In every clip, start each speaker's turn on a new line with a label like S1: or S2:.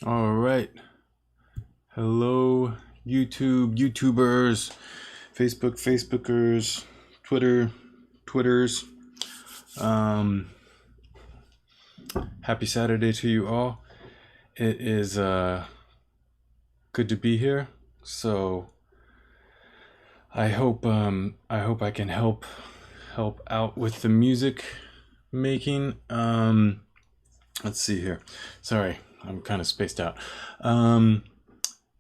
S1: All right. Hello, YouTubers, Facebookers, Twitters. Um, Happy Saturday to you all. It is good to be here. So I hope I can help out with the music making. Let's see here. Sorry, I'm kind of spaced out.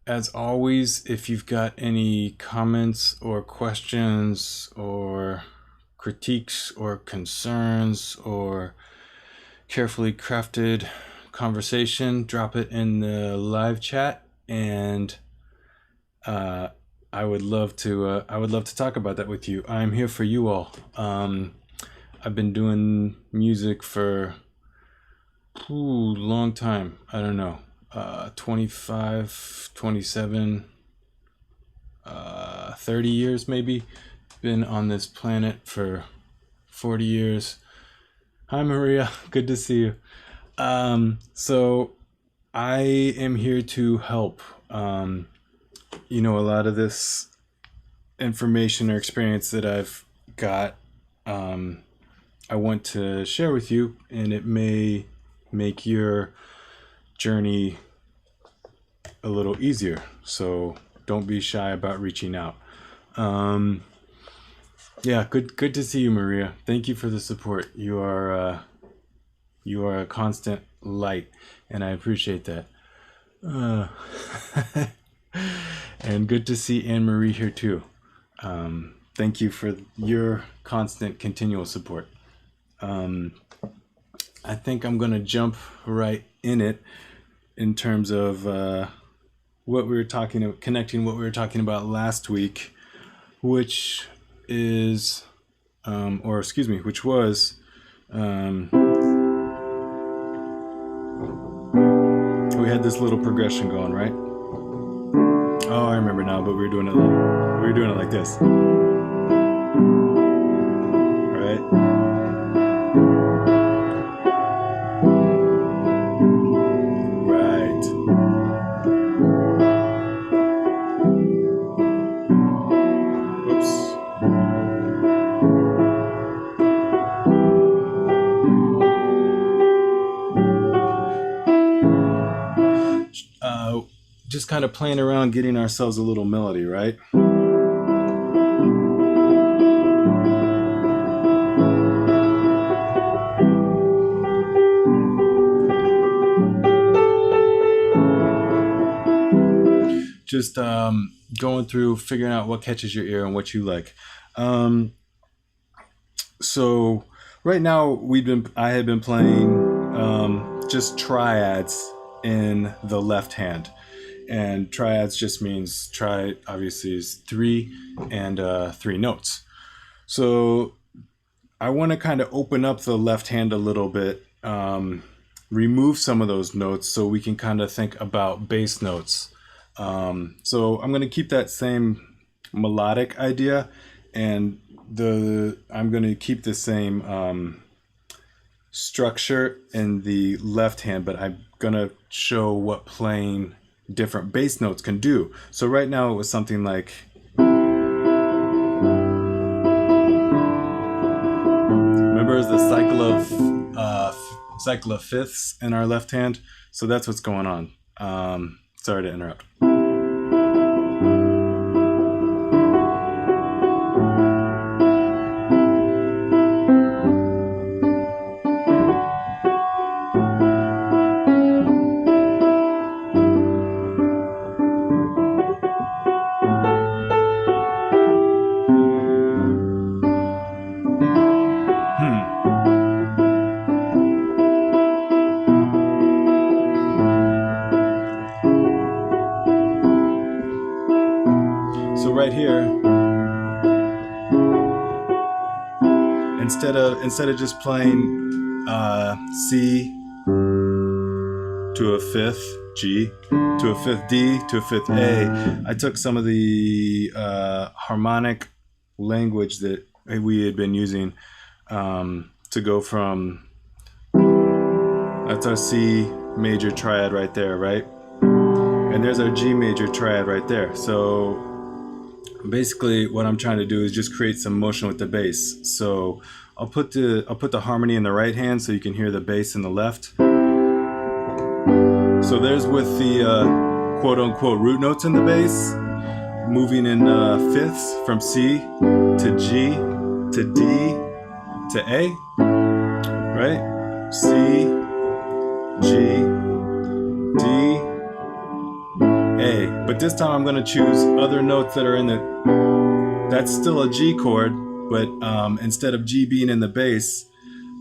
S1: As always, if you've got any comments or questions or critiques or concerns or carefully crafted conversation, drop it in the live chat, and uh, I would love to talk about that with you. I'm here for you all. I've been doing music for long time. I don't know. 25, 27, 30 years maybe. Been on this planet for 40 years. Hi, Maria. Good to see you. So I am here to help. A lot of this information or experience that I've got, I want to share with you, and it may make your journey a little easier. So don't be shy about reaching out. Yeah, good to see you, Maria. Thank you for the support. You are a constant light, and I appreciate that. Uh, and good to see Anne Marie here too. Thank you for your constant, continual support. I think I'm gonna jump right in it in terms of what we were talking about, connecting what we were talking about last week, which is, which was, we had this little progression going, right? Oh, I remember now, but we were doing it like this, right? Right. Whoops. Just kind of playing around, getting ourselves a little melody, right? Just going through, figuring out what catches your ear and what you like. So right now I had been playing just triads in the left hand, and triads just means obviously is three and three notes. So I want to kind of open up the left hand a little bit, remove some of those notes so we can kind of think about bass notes. So I'm going to keep that same melodic idea, and I'm going to keep the same structure in the left hand, but I'm going to show what playing different bass notes can do. So right now it was something like, remember the cycle of fifths in our left hand? So that's what's going on. Sorry to interrupt. So right here, instead of just playing C to a fifth G to a fifth D to a fifth A, I took some of the harmonic language that we had been using to go from, that's our C major triad right there, right? And there's our G major triad right there. So basically what I'm trying to do is just create some motion with the bass. So I'll put the harmony in the right hand so you can hear the bass in the left. So there's with the quote unquote root notes in the bass, moving in fifths from C to G to D to A, right? C, G, D, A. But this time I'm going to choose other notes that are in the, that's still a G chord, but instead of G being in the bass,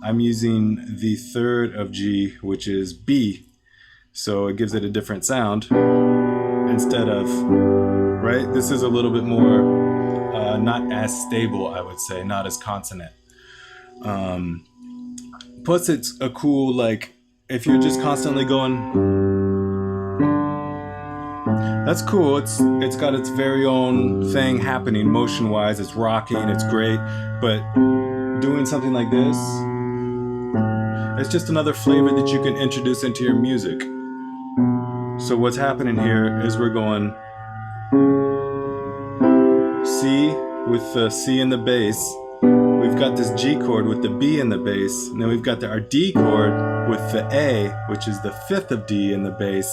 S1: I'm using the third of G, which is B. So it gives it a different sound instead of, right? This is a little bit more, not as stable, I would say, not as consonant. Plus it's a cool, like, if you're just constantly going, that's cool. It's got its very own thing happening motion-wise. It's rocking, it's great. But doing something like this, it's just another flavor that you can introduce into your music. So what's happening here is we're going C with the C in the bass. We've got this G chord with the B in the bass. And then we've got our D chord with the A, which is the fifth of D in the bass.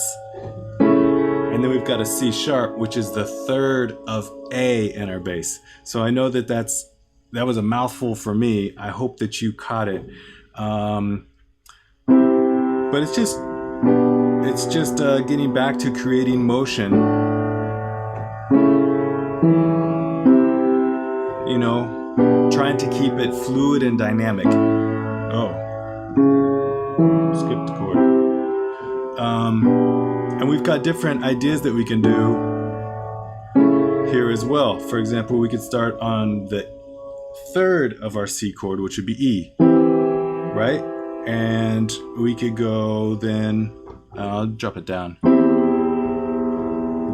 S1: And then we've got a C sharp, which is the third of A in our bass. So I know that that was a mouthful for me. I hope that you caught it. But it's just getting back to creating motion. You know, trying to keep it fluid and dynamic. Oh, skipped the chord. And we've got different ideas that we can do here as well. For example, we could start on the third of our C chord, which would be E, right? And we could go then, I'll drop it down.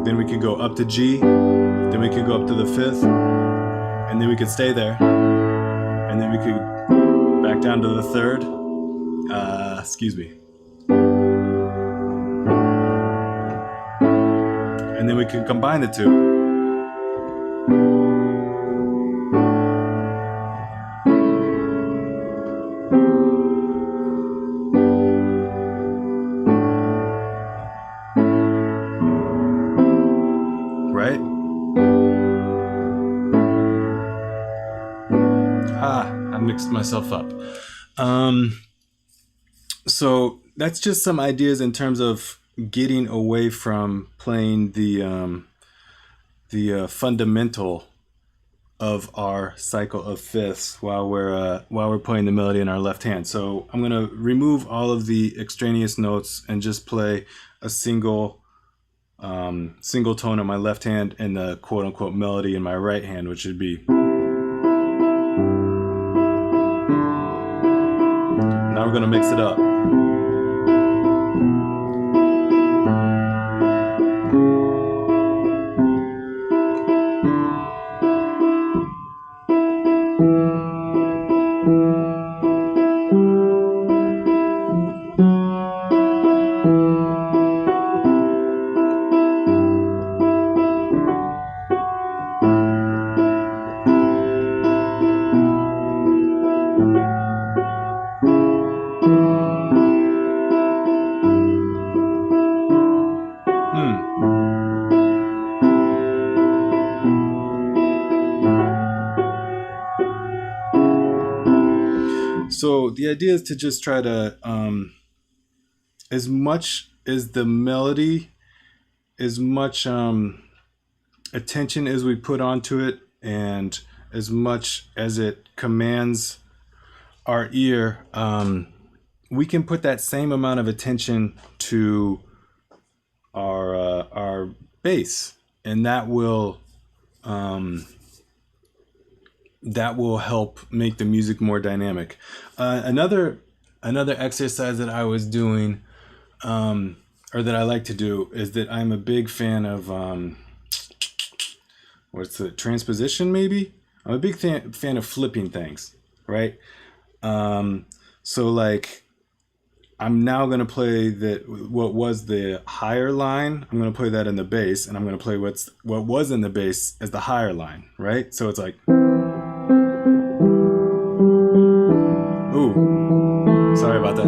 S1: Then we could go up to G, then we could go up to the fifth, and then we could stay there. And then we could back down to the third. Excuse me. And then we can combine the two. Right? I mixed myself up. So that's just some ideas in terms of getting away from playing the fundamental of our cycle of fifths while we're playing the melody in our left hand. So I'm going to remove all of the extraneous notes and just play a single tone on my left hand and the quote unquote melody in my right hand, which would be. Now we're going to mix it up. So the idea is to just try to, as much as the melody, as much attention as we put onto it, and as much as it commands our ear, we can put that same amount of attention to our bass, and that will help make the music more dynamic. Another exercise that I was doing, or that I like to do, is that I'm a big fan of what's the transposition? Maybe I'm a big fan of flipping things, right? So like I'm now going to play that what was the higher line. I'm going to play that in the bass, and I'm going to play what was in the bass as the higher line, right? So it's like, ooh, sorry about that.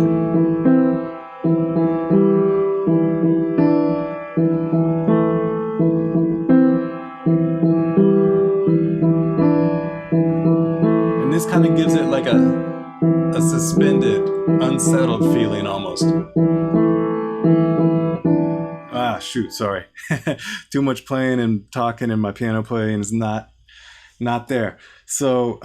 S1: And this kind of gives it like a suspended, unsettled feeling almost. Ah, shoot, sorry. Too much playing and talking, and my piano playing is not there. So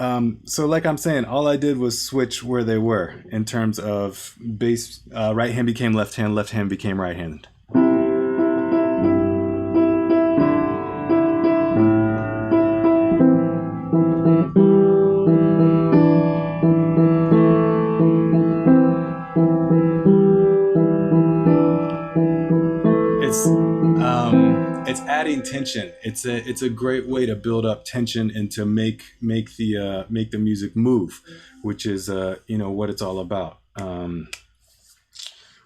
S1: like I'm saying, all I did was switch where they were in terms of bass. Right hand became left hand became right hand. It's adding tension. It's a great way to build up tension and to make the music move, which is what it's all about.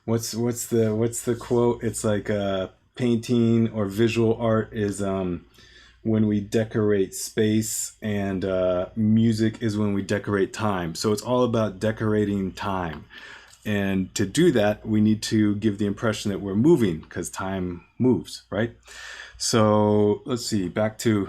S1: What's the quote? It's like painting or visual art is when we decorate space, and music is when we decorate time. So it's all about decorating time. And to do that, we need to give the impression that we're moving, because time moves, right? So let's see, back to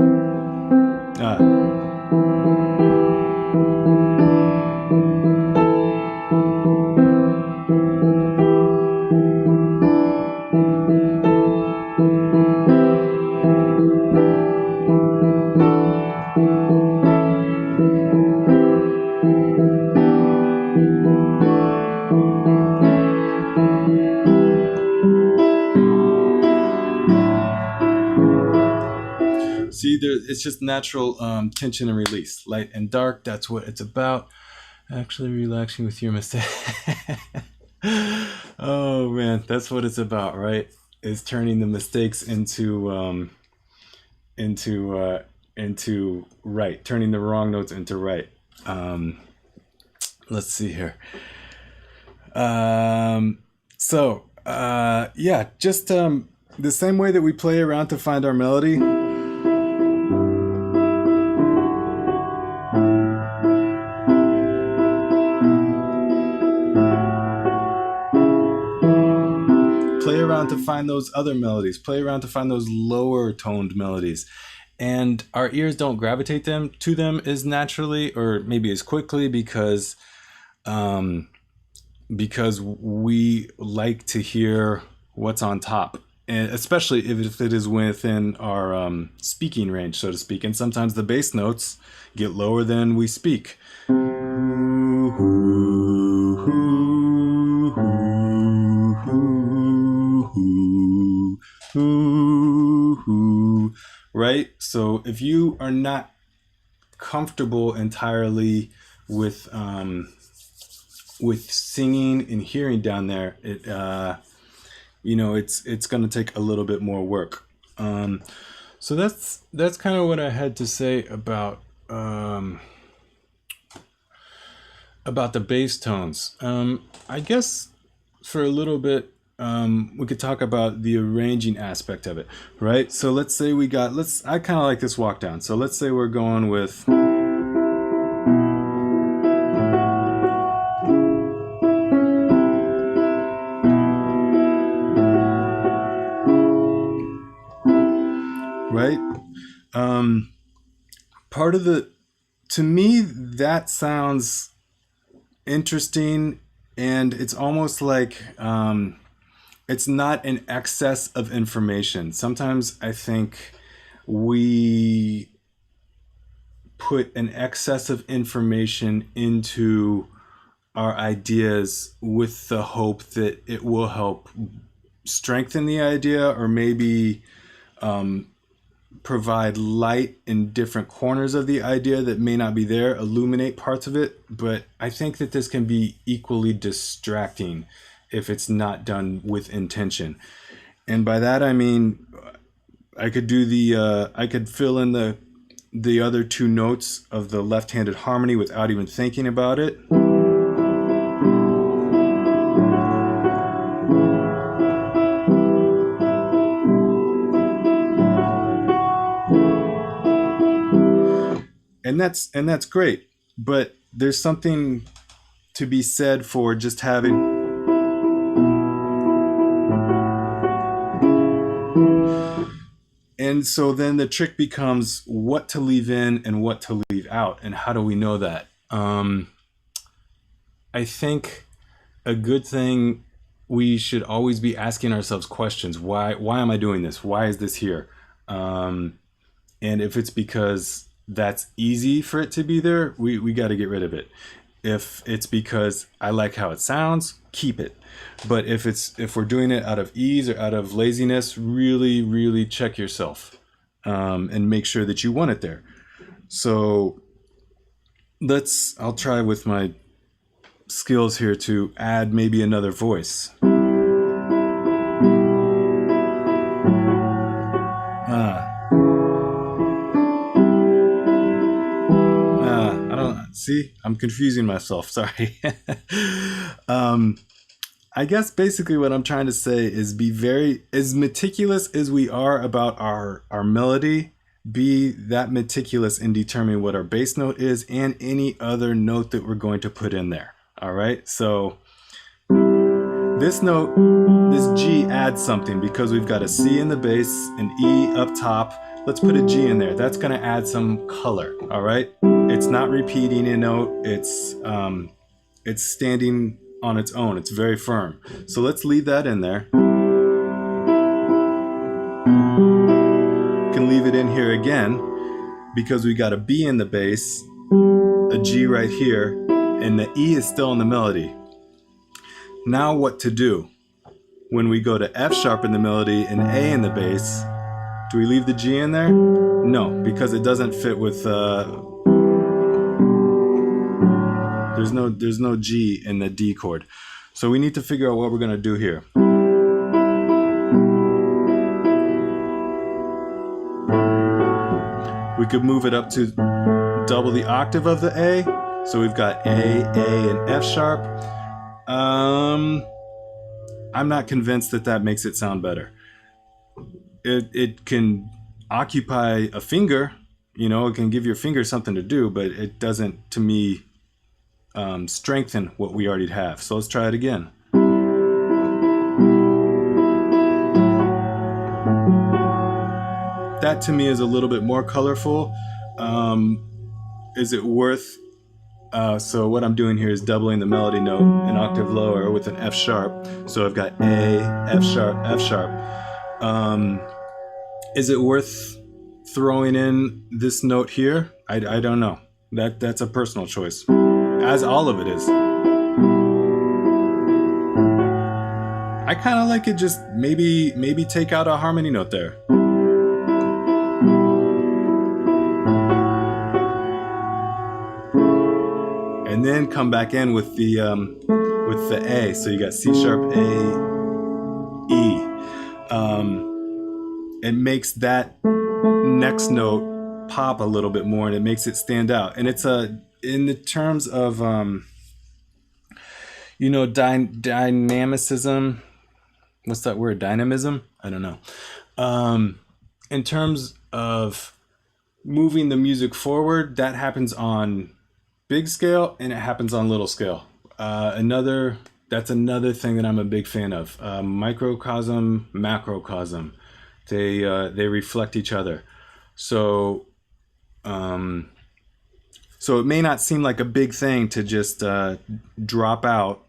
S1: see, it's just natural tension and release. Light and dark, that's what it's about. Actually relaxing with your mistake. Oh man, that's what it's about, right? Is turning the mistakes into right, turning the wrong notes into right. Let's see here. Yeah, just the same way that we play around to find our melody. Play around to find those other melodies. Play around to find those lower toned melodies. And our ears don't gravitate to them as naturally, or maybe as quickly, because we like to hear what's on top, and especially if it is within our speaking range, so to speak. And sometimes the bass notes get lower than we speak. Right? So if you are not comfortable entirely with singing and hearing down there, it's going to take a little bit more work. So that's kind of what I had to say about the bass tones. I guess for a little bit, we could talk about the arranging aspect of it, right? So let's say I kind of like this walk down. So let's say we're going with, right? To me, that sounds interesting, and it's almost like, it's not an excess of information. Sometimes I think we put an excess of information into our ideas with the hope that it will help strengthen the idea, or maybe provide light in different corners of the idea that may not be there, illuminate parts of it. But I think that this can be equally distracting if it's not done with intention. And by that I mean, I could fill in the other two notes of the left-handed harmony without even thinking about it. and that's great. But there's something to be said for just having. And so then the trick becomes what to leave in and what to leave out, and how do we know that? I think a good thing, we should always be asking ourselves questions. Why am I doing this? Why is this here? And if it's because that's easy for it to be there, we got to get rid of it. If it's because I like how it sounds, keep it. But if we're doing it out of ease or out of laziness, really, really check yourself, and make sure that you want it there. So I'll try with my skills here to add maybe another voice. I don't see. I'm confusing myself. Sorry. I guess basically what I'm trying to say is be very, as meticulous as we are about our melody, be that meticulous in determining what our bass note is and any other note that we're going to put in there. All right. So this note, this G adds something because we've got a C in the bass, an E up top. Let's put a G in there. That's going to add some color. All right. It's not repeating a note. It's standing on its own. It's very firm. So let's leave that in there. Can leave it in here again because we got a B in the bass, a G right here, and the E is still in the melody. Now what to do? When we go to F sharp in the melody and A in the bass, do we leave the G in there? No, because it doesn't fit with there's no G in the D chord. So we need to figure out what we're going to do here. We could move it up to double the octave of the A. So we've got A, and F sharp. I'm not convinced that makes it sound better. It can occupy a finger, it can give your finger something to do, but it doesn't, to me, strengthen what we already have. So let's try it again. That to me is a little bit more colorful. Is it worth? So what I'm doing here is doubling the melody note an octave lower with an F sharp. So I've got A, F sharp, F sharp. Is it worth throwing in this note here? I don't know. That's a personal choice, as all of it is. I kind of like it just maybe take out a harmony note there. And then come back in with the A. So you got C sharp, A, E. It makes that next note pop a little bit more, and it makes it stand out. And it's in the terms of dynamicism. What's that word? Dynamism? I don't know. In terms of moving the music forward, that happens on big scale and it happens on little scale. That's another thing that I'm a big fan of. Microcosm, macrocosm. They reflect each other. So it may not seem like a big thing to just drop out.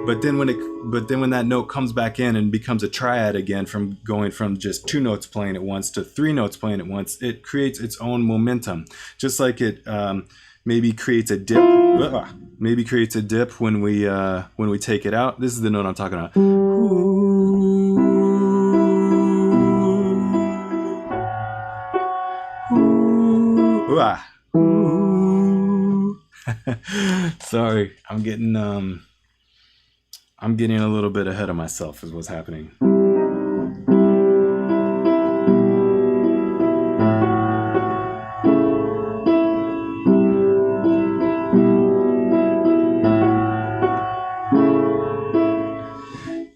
S1: But then when that note comes back in and becomes a triad again, from going from just two notes playing at once to three notes playing at once, it creates its own momentum. Just like it maybe creates a dip. Maybe creates a dip when we take it out. This is the note I'm talking about. Sorry, I'm getting a little bit ahead of myself is what's happening.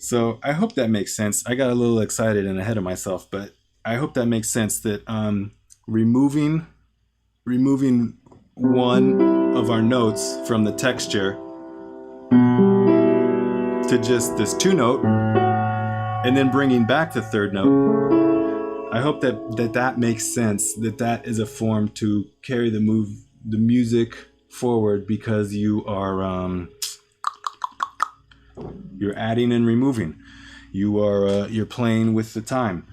S1: So I hope that makes sense. I got a little excited and ahead of myself, but I hope that makes sense that removing removing one of our notes from the texture to just this two note and then bringing back the third note. I hope that makes sense, that is a form to carry the music forward, because you're adding and removing. You're playing with the time.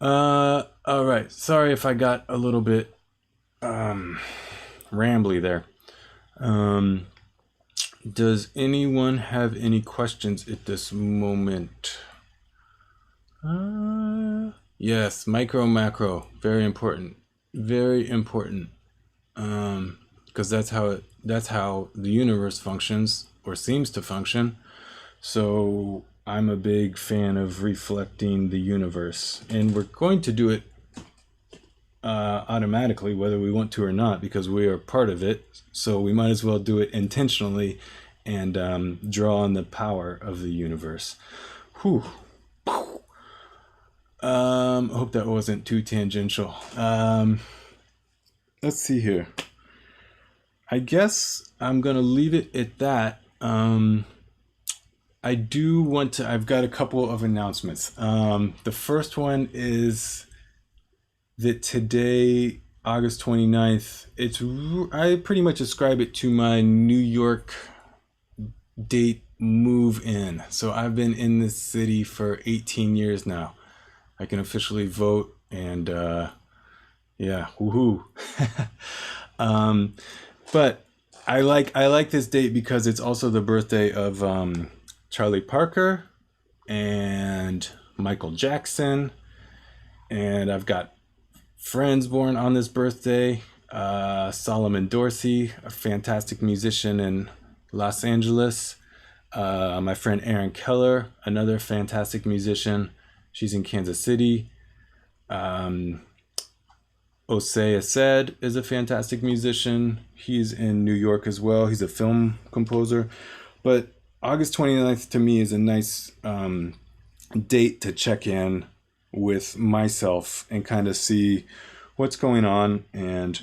S1: All right. Sorry if I got a little bit rambly there. Does anyone have any questions at this moment? Yes, micro macro, very important, very important. Because that's how the universe functions, or seems to function. So I'm a big fan of reflecting the universe, and we're going to do it automatically, whether we want to or not, because we are part of it. So we might as well do it intentionally and draw on the power of the universe. Whew. I hope that wasn't too tangential. Let's see here. I guess I'm gonna leave it at that. I do want to. I've got a couple of announcements. The first one is that today, August 29th, I pretty much ascribe it to my New York date move in. So I've been in this city for 18 years now. I can officially vote, and yeah, woohoo. But I like this date because it's also the birthday of Charlie Parker and Michael Jackson, and I've got friends born on this birthday. Solomon Dorsey, a fantastic musician in Los Angeles. My friend Erin Keller, another fantastic musician. She's in Kansas City. Osei Assed is a fantastic musician. He's in New York as well. He's a film composer. But August 29th to me is a nice date to check in with myself and kind of see what's going on, and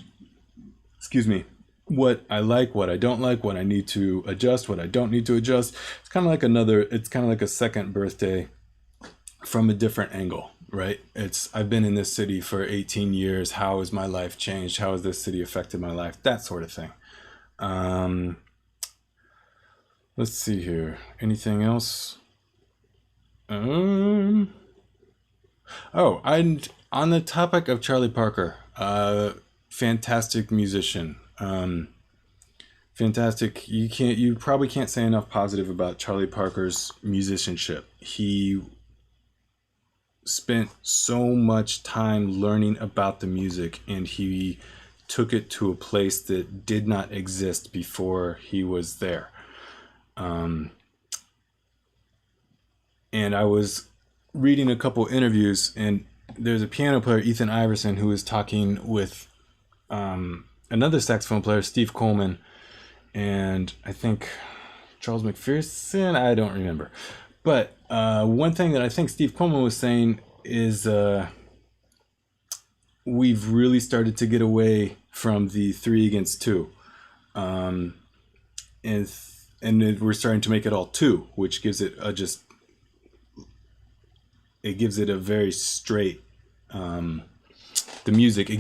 S1: what I like, what I don't like, what I need to adjust, what I don't need to adjust. It's kind of like a second birthday from a different angle, right? I've been in this city for 18 years. How has my life changed? How has this city affected my life? That sort of thing. Let's see here. Anything else? Oh, and on the topic of Charlie Parker, fantastic musician. Fantastic. You probably can't say enough positive about Charlie Parker's musicianship. He spent so much time learning about the music, and he took it to a place that did not exist before he was there. And I was reading a couple interviews, and there's a piano player, Ethan Iverson, who was talking with another saxophone player, Steve Coleman, and I think Charles McPherson, I don't remember. But one thing that I think Steve Coleman was saying is we've really started to get away from the 3 against 2. And we're starting to make it all 2, which gives it it gives it a very straight, it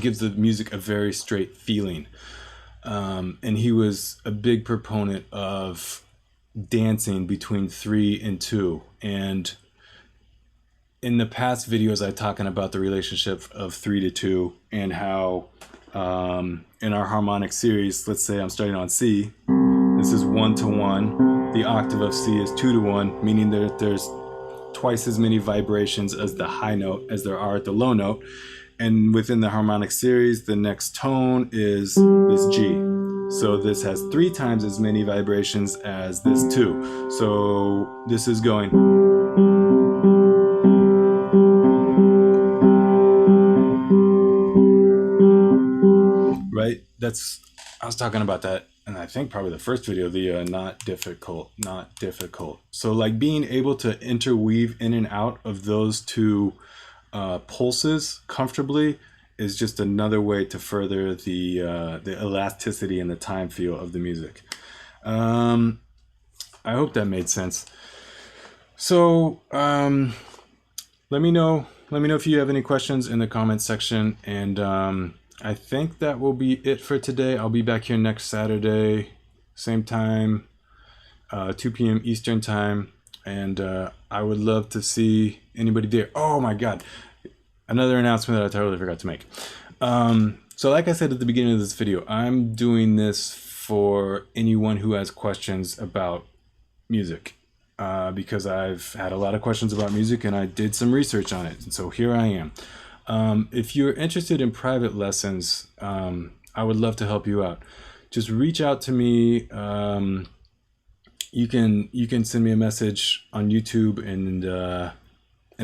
S1: gives the music a very straight feeling. And he was a big proponent of dancing between 3 and 2. And in the past videos, I've talking about the relationship of 3 to 2, and how in our harmonic series, let's say I'm starting on C, this is 1 to 1. The octave of C is 2 to 1, meaning that there's twice as many vibrations as the high note as there are at the low note. And within the harmonic series, the next tone is this G. So this has 3 times as many vibrations as this 2. So this is going. Right? I was talking about that and I think probably the first video, the not difficult, not difficult. So like being able to interweave in and out of those two pulses comfortably is just another way to further the elasticity and the time feel of the music. I hope that made sense. So let me know if you have any questions in the comments section, and I think that will be it for today. I'll be back here next Saturday, same time, 2 p.m. Eastern time, and I would love to see anybody there. Oh my God, another announcement that I totally forgot to make. So like I said at the beginning of this video, I'm doing this for anyone who has questions about music, because I've had a lot of questions about music and I did some research on it. And so here I am. If you're interested in private lessons, I would love to help you out. Just reach out to me. You can send me a message on YouTube, and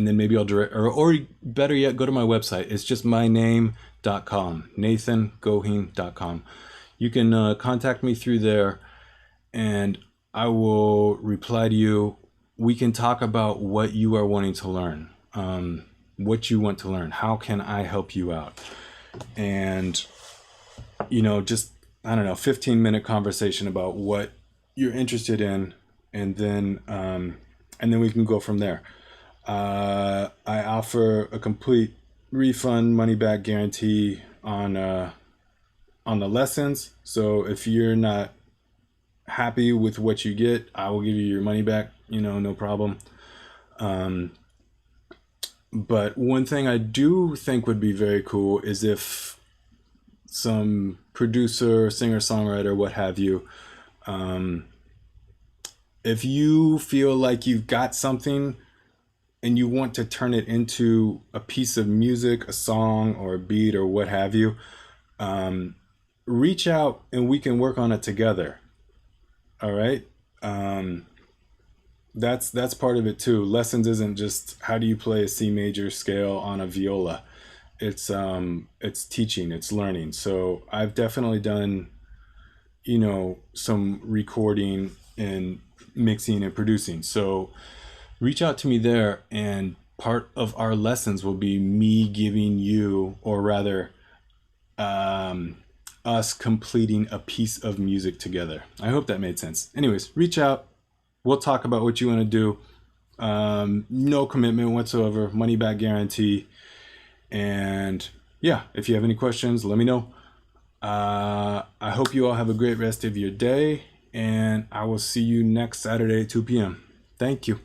S1: then maybe I'll direct, or better yet, go to my website. It's just myname.com, nathangoheen.com. You can contact me through there, and I will reply to you. We can talk about what you are wanting to learn, what you want to learn. How can I help you out? And, just, I don't know, 15-minute conversation about what you're interested in, and then we can go from there. I offer a complete refund, money back guarantee on the lessons. So if you're not happy with what you get, I will give you your money back, no problem. But one thing I do think would be very cool is if some producer, singer, songwriter, what have you, if you feel like you've got something and you want to turn it into a piece of music, a song or a beat or what have you, reach out and we can work on it together. All right. That's part of it too. Lessons isn't just how do you play a C major scale on a viola. It's teaching, it's learning. So I've definitely done, some recording and mixing and producing. So reach out to me there, and part of our lessons will be me giving you, or rather, us completing a piece of music together. I hope that made sense. Anyways, reach out. We'll talk about what you want to do. No commitment whatsoever, money back guarantee. And yeah, if you have any questions, let me know. I hope you all have a great rest of your day, and I will see you next Saturday at 2 p.m. Thank you.